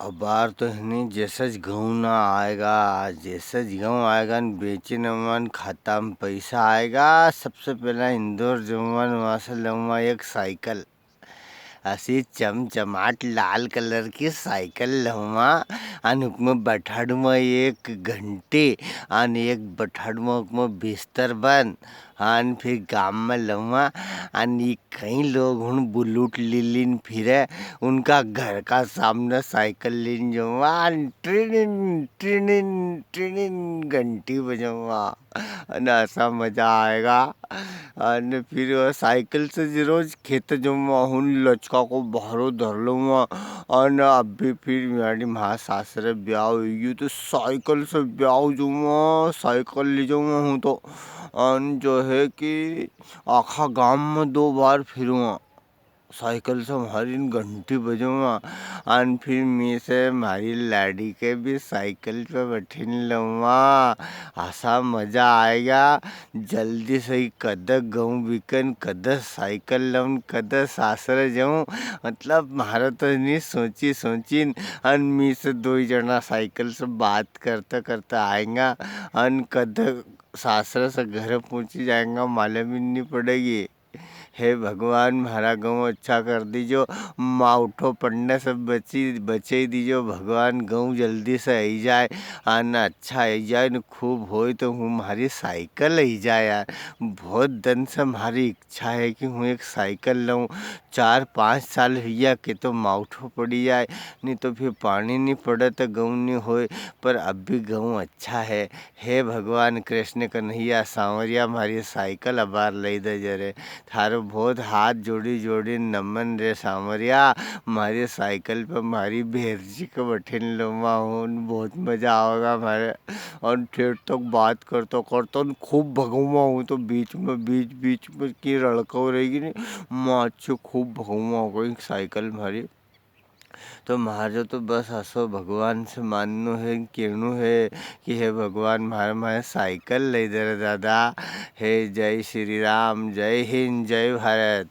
अबार तो हनी जैसज घऊँ ना आएगा, जैसज गेहूँ आएगा न बेचेन मन खाता में पैसा आएगा। सबसे पहला इंदौर जाऊँगा वहाँ से लूँगा एक साइकिल, ऐसी चमचमाट लाल कलर की साइकिल लूँगा। और उसमें बैठाडूँगा एक घंटे और एक बैठाडूँगा उसमें बिस्तर बन। और फिर गाँव में लूँगा और कई लोग उन बुलूट लीन फिरे उनका घर का सामने साइकिल लेन जाऊँगा, ट्रिनिन ट्रिनिन ट्रिनिन घंटी बजाऊँगा और ऐसा मज़ा आएगा। और फिर वो साइकिल से रोज खेत जाऊँगा, उन लचका को बाहरों धर लूँगा। और अभी फिर मेरी माँ सासरे ब्याह हुई तो साइकिल से ब्याह जाऊँगा, साइकिल ले जाऊँगा हूँ तो जो है कि आखा गांव में 2 बार फिरूँगा साइकिल से। हमारी घंटी बजाऊँगा और फिर मैं से हमारी लाड़ी के भी साइकिल पे बैठिन लूँगा। ऐसा मज़ा आएगा। जल्दी से ही कद गऊँ बिकन, कद साइकिल लऊँ, कद सासरे जाऊँ। मतलब मारा तो नहीं सोची और मैं से 2 जना साइकिल से बात करते करते आएगा और कद सासरे से घर पहुँची जाएगा मालूम ही नहीं पड़ेगी। हे भगवान हमारा गाँव अच्छा कर दीजो, माँ उठो पढ़ने से बचे दीजो भगवान। गाँव जल्दी से आई जाए आना अच्छा आई जाए न खूब होए तो हमारी साइकिल आई जाए यार। बहुत दिन से हमारी इच्छा है कि हूँ एक साइकिल लूँ। 4-5 साल भैया के तो माउठो पड़ी जाए, नहीं तो फिर पानी नहीं पड़े तो गाँव नहीं होए। पर अब भी गाँव अच्छा है। हे भगवान कृष्ण कन्हैया सांवरिया हमारी साइकिल अबार ले दे जरे। थारो बहुत हाथ जोड़ी नमन रे सांवरिया। हमारी साइकिल पे हमारी भेरजी को बैठन लूँगा हूँ, बहुत मज़ा आएगा हमारे। और फिर तक बात करता करता खूब भगूँगा हूँ तो बीच में की लड़का रहेगी नहीं, मैं अच्छे खूब भगूँगा कोई साइकिल हमारी। तो महाराज तो बस हंसो भगवान से माननो है कहनो है कि हे भगवान मारे साइकिल ले दे रे दादा। हे जय श्री राम, जय हिंद, जय भारत।